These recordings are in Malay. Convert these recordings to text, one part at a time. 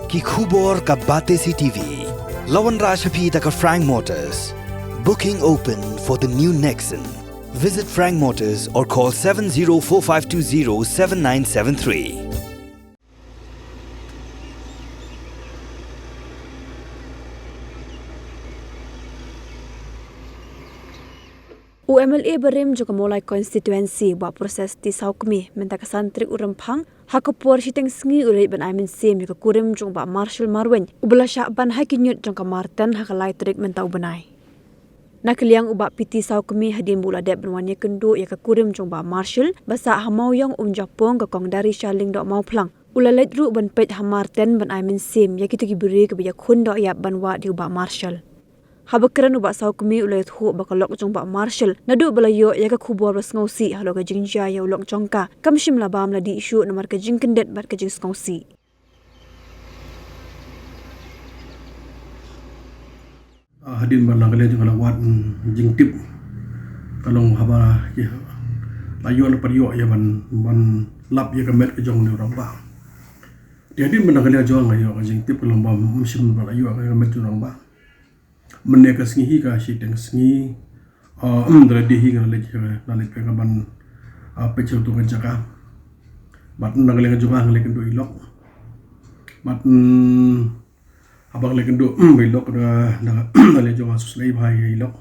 ki khubor ka bate CTV. Lawan Rajaphi taka Frank Motors. Booking open for the new Nexon. Visit Frank Motors or call 7045207973. UMLA berim juga mulai konstituensi buat proses di saukmi minta ke santri urempang hakapur siteng sengi ulai ban aimin sim juga kurim jong ba Marshall Marwen ubala Syaban hakinyut jong ka Martin hakalai trik minta ubenai nak liang ubak piti saukmi hadin bula dep benwanya kendu ya ka kurim jong ba Marshall basa hamau yang Japong ka kong dari shaling dok mau plang ulalet ru ban pet ha Martin ban aimin sim ya kitu giberi ke biya khun dok ya banwa di ubak Marshall. Habakran ubak saukmi ulai thu bakalok jong ba Marshall nadu balayo ya ka khubor bas ngausi halo ka jingja ya ulok jongka kamshim labam la di isu nomor ka jing kendet bar ka jing ngausi hadin ban langale jong lawat jing tip kalong haba ya layo na pariyo ya ban lap ya kamet ka jong ni orang ba di hadin ban langale jong ayo ka jing tip kalong ba mshim ban layo ka kamet jong orang ba meneka sengi ka shiteng sengi dra dehi ngala le ka ban pechau tu kan jaka bat nangale ka junga ngale kendo ilok bat abang le kendo ilok na le jonga suslai bhai ilok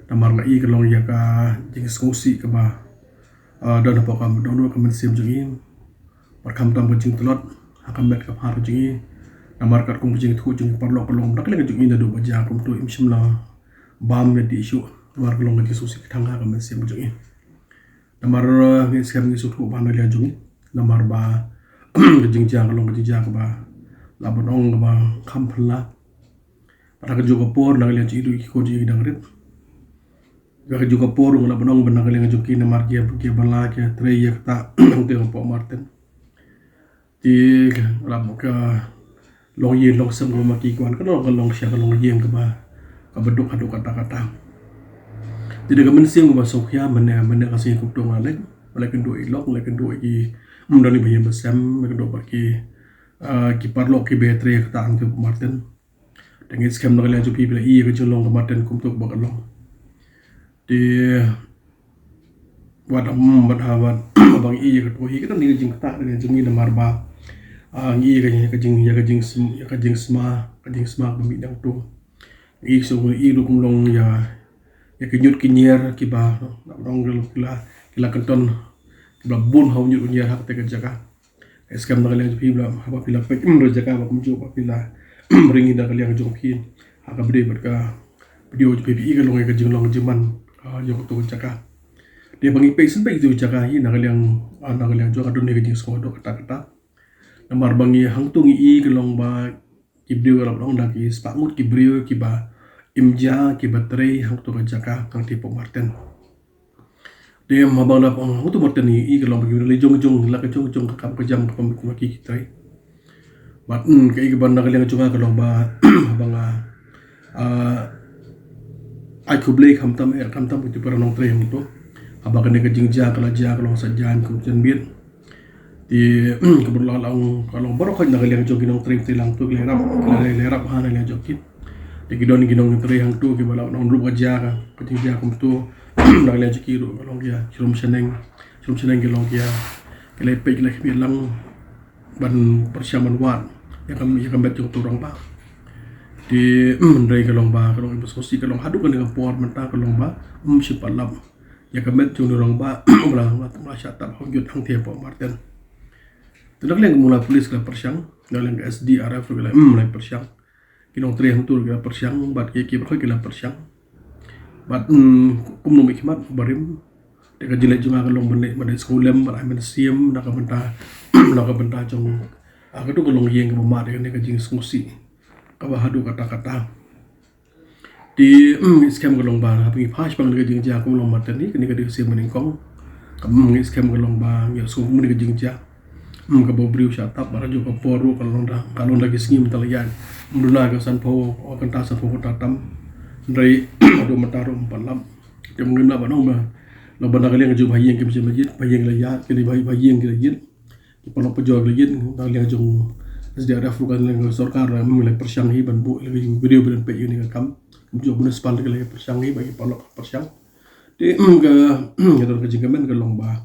tamar na i kalong ya ka jing skosi ka ba dan apa kam don ka men sim jingin par kam tam jing tulot hakam bet ka har jingin namar kat kum jing thu jing parlo kalong nak le jing ina do baja kum to imshimla bam me di isu namar kalong ngi susi thanga ka men sim jing namar ngi skam ngi su thu ba na le jing namar ba jing jang kalong jing jang ba la bonong ba kham phla para ka juga por na le ji du ko ji dang rit ga juga por la bonong ban na le jing ki namar ge bala ke tre ya ta te po Martin ti la ka long yin long sem ma ki kwan ka long sha ka long yin ka ba ka beduk hadu kata-kata tidak men sing ba so khya men ka sing ku tong ale le kendo ilok le kendo ki mdani baye basam me kendo ba ki parlo ki betre ka ta ang Martin dengan skam na le ju pi bla i ka long Martin kum tok ba ka long di wadam badhawan bang i ka to hi ka ni jing ta ne jing ni mar ba ngi ka jing sma bumi dang tu ngi so i ru kum long ya ka nyut ki nyer ki ba dong kila kanton ki ba bun haw nyut nyer hak te ka jaka skam na le pi bla ha pila pe ro jaka ba kum ju ba pila ringi da kaliang jong ki ha ka bde bat ka video pi ka long ka jing long jiman yo to jaka de bangi pe sen pe ju jaka hi na kaliang jo ka don ne ka jing so do kata namar bangi hangtung i kelong ba kibriu la long da ki spamut kibriu ki ba imja ki baterai hangtu ka jaka kang tipo Martin de mabang la pong hangtu Martin i kelong ba ki jong la ka jong ka jam ka pamit ma ki kitai bat ka i ban na ka leng junga kelong ba banga ai kublei kam tam itu para nong tre hangtu abang ka jingja kala ja kelong sajan kum jen bit di keberlalang kalau baru kan nak lihat jogi nong trim tilang tu lerap hana lihat jogi di gidon tri hang tu kebalau nong rup aja ka ketingja kum tu nak lihat jogi ru kalau dia celum seneng kalau dia kelepek lek bilang ban persiaman wan yang bet jong turang ba di mendrai kalau ibu sosi kalau hadu kan dengan puar mentah kalau ba sipalam yang bet jong turang ba ulah syatap hongyut hang tiap Martin tidak lagi mulai polis ke persiang, dalam SDRF ke mulai persiang, kinong tri hang tur ke persiang, bat ki berkoi ke persiang, bat nomik hikmat barim, dekat jelek juga kalong benda sekolah, bat amen siam, nak benda jong, aku tu kalong yang ke mamar dekat jing sengsi, kabahadu kata-kata, di scam kalong bang, apa pas bang dekat jing jah kalong mata ni, kini dekat siam meningkong, kamu scam kalong bang, ya semua dekat jing jah. Ka bobriu syatap bara juga poru kalau lagi sengim talayan mduna ka sanpo o kanta sanpo ko tatam ndai adu matarum palam jam ngim la banong ba la bana kali ngaju bayeng ke masjid bayeng la ya ke bayeng ke yit ki palo pejo la yit ta liang jong SDRF bukan dengan sorkar mulai persanghi ban bu lagi video ban pe ini kam jo municipal lagi persanghi bagi palok persang di ke don ke jingmen ke longba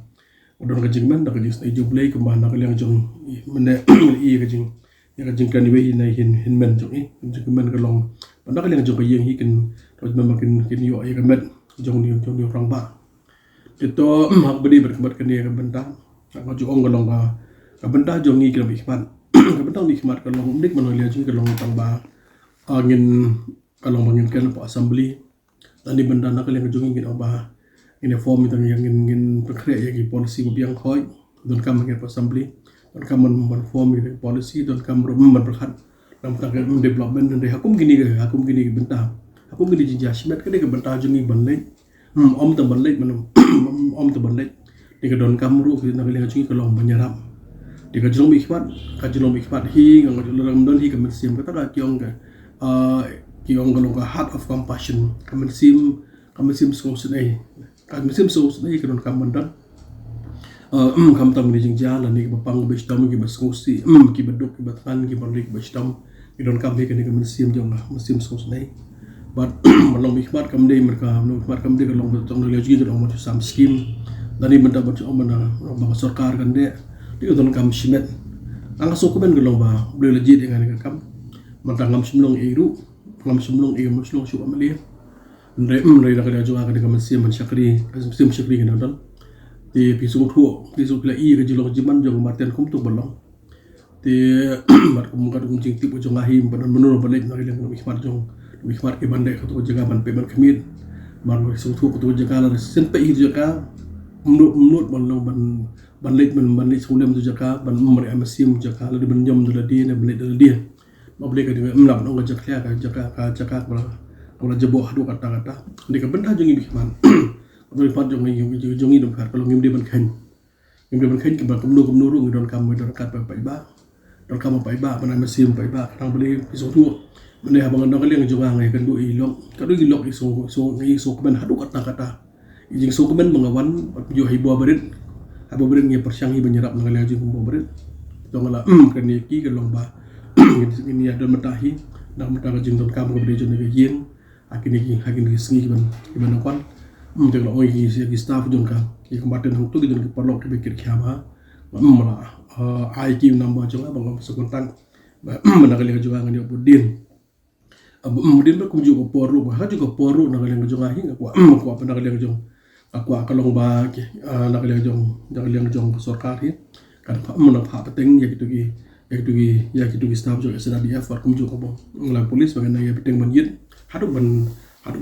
don ke jingmen da ke jing ijo play ke mana ke yang jong mene i ke jing ya ke jing kan we hin men jong i jingmen ke long pada ke yang jong ke yang hi ken terus makin kin yo ya ke met jong ni orang ba itu hak bedi berkemat ke dia ke bentang aku jong ke long ba ke bentang jong i ke hikmat ke bentang hikmat ke long dik manolia jing ke long tang ba angin kalau menginginkan po assembly tadi benda nak yang kejungin kita bah ini form itu yang ingin berkreasi yang polisi biang koi dan kami mengingat assembly dan kami membuat form itu polisi dan kami berkat dalam tangga development dan hakum gini benda hakum gini jinjah simet ke dia benda jungi balik om tu balik mana om tu balik di kedon kamru kita nak lihat jungi kalau menyerap di kejung ikhmat hi ngang don hi kami sim kata kiong ke kiong kalau ke heart of compassion kami sim sosai kedon kamandan kam tam ni jingja la ni bapang bestam ki baskosi ki bedok ki batkan ki balik bestam kedon kami kami sim jong lah sim sosai but malong hikmat kam dei mereka hikmat kam dei kalau betong le ji kedon mo sam scheme dari benda bocor mana bang sarkar kan dia kedon kam simet ang sokumen kalau ba boleh legit dengan kam mantangam simlong iru ngam sumlong muslong syuk amali ndre nak ada juga kada mesim syakri kan dan di pisu kla i ke jilong jiman jong martian kum tu belong di mar kum kad kum jing tip jong ahim badan menur balik nak ilang hikmat ke bandai ke tu jaga ban pe ban kemit mar pisu tu jaga la sen pe i jaga menut ban lek sulem tu jaga ban mer mesim jaga la di benjom tu la dia ne balik dia boleh ke dengan melam nong jaga kalau jeboh adu kata di ke benda jongi bikman kalau lipat jongi dong kalau ngim dia ban khen ke ban kumnu rung don kam don kat pa iba don kam pa iba ban mesim pa iba kadang boleh pisau tu benda abang dong kalian jonga ngai kan du ilok iso kemen adu kata ijing so kemen mengawan jo hibu berit ngi persyangi menyerap nang kalian jing kumbo berit dong la kan ni ki ke lomba ini ada matahi dan mata jing don kam ke berejon ke yin akin sengi ban kon te lo oi ki staff jon ka ki kombaten hang tu ki jon ki parlok ke bekir khama mala IQ number jonga bang so kontan mana kali juga ngani budin budin ba kumju ko poru ba juga poru na kali jonga hi ko apa na kali jong aku akalong ba ki na kali jong sarkar hi kan mana pa peteng ya gitu staff juga SDRF warkum juga bang ngelang polis bagian yang penting banjir hadu ban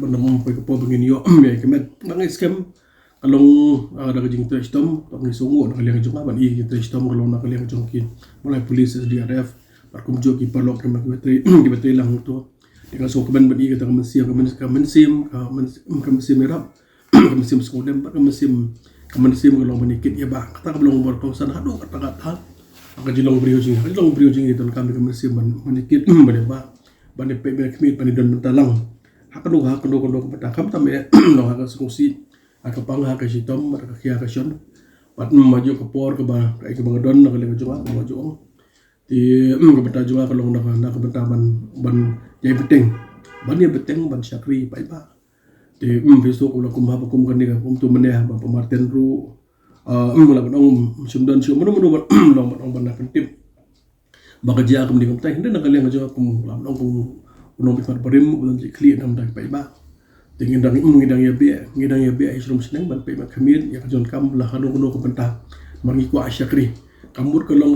namung pe ko bangin yo ya kemet bang scam kalong ada kejing trestom tak ni sungu nak liang jong ban i trestom kalong nak liang jong kin mulai polis SDRF warkum juga ki parlok kemet ki betri lang tu dengan so kemen ban i kata kemensim merap kemensim sekolem kemensim kalong menikit ya bang kata belum berpausan hadu kata angka jilong beriujing itu kami kemesim menikit ban pe kemit ban dan mentalang hakanu kepada kam tambe no hak sungsi hak pang hak sitom hak kia kasion pat maju ke por ke bang ke bangdon nak le juga maju di kepada juga kalau nak kepada ban jai beteng ban syakri pai ba di besok ulah kum kan ni kum tu meneh ba pemarten ru mula banong sumdan menu long banong banda pentip bagaja kum dingam tai hendak kalian aja kum lam kum unong bifar barim ulan clear nam dak pai ba tingin dang ngidang ya be isrum seneng ban pai mak khamir ya kajon kam lah hanu kuno ko benta mangi ko asyakri kamut kelong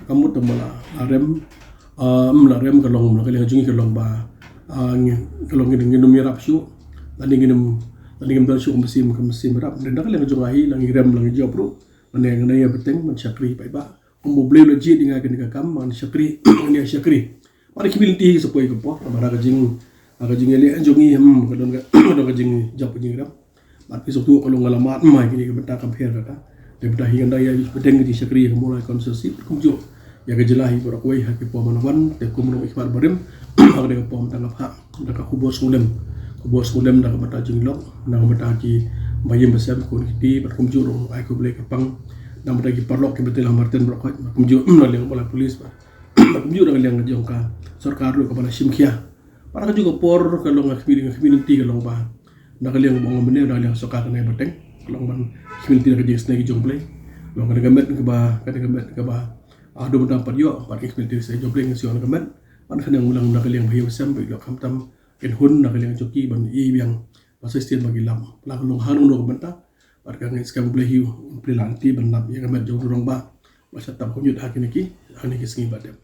kamut tamala arem rem kelong kalian jungi kelong ba kelong ngidang mirap su tadi ngidam dan syuk mesim rap dan dak lang jongai lang rem lang job ru meneng na ya beteng man syakri pai ba umbo bleu legit dengan kam man syakri ni syakri mari kibilti sepoi ko po mara kajing ele jongi kadon kajing job ni rap mat pisok tu kalau ngalamat mai kini ke beta compare kata de beta hingan daya beteng di syakri mulai konsesi kumjo ya kejelahi bora koi hak po manawan te kumno ikhbar barim hak de po tangap hak dak kubos ngulem dak beta jinglok nang beta ki bayim besar ko di berkumjur ai ko blek pang nang beta ki parlok ke betel marten berkot kumjur na le bola polis ba Kumju dengan yang jong ka sarkar ka bana simkia. Para ka juga por kalau community kalau ba. Nak liang bong bene nak liang soka kana bateng. Kalau ban community ka jing snake jong play. Kalau kana gamet ka ba. Ado benda par yo par community sa jong play ngasi on gamet. Pan kana ulang nak liang bayu sam bi lo kam tam ken hun nak liang joki ban i yang masa stian bagi lam. Lang long hanung do benta. Par ka ngis kam play hiu play lanti ban lam yang gamet jong rong ba. Masa tam kunyut hakini ki sengi badem.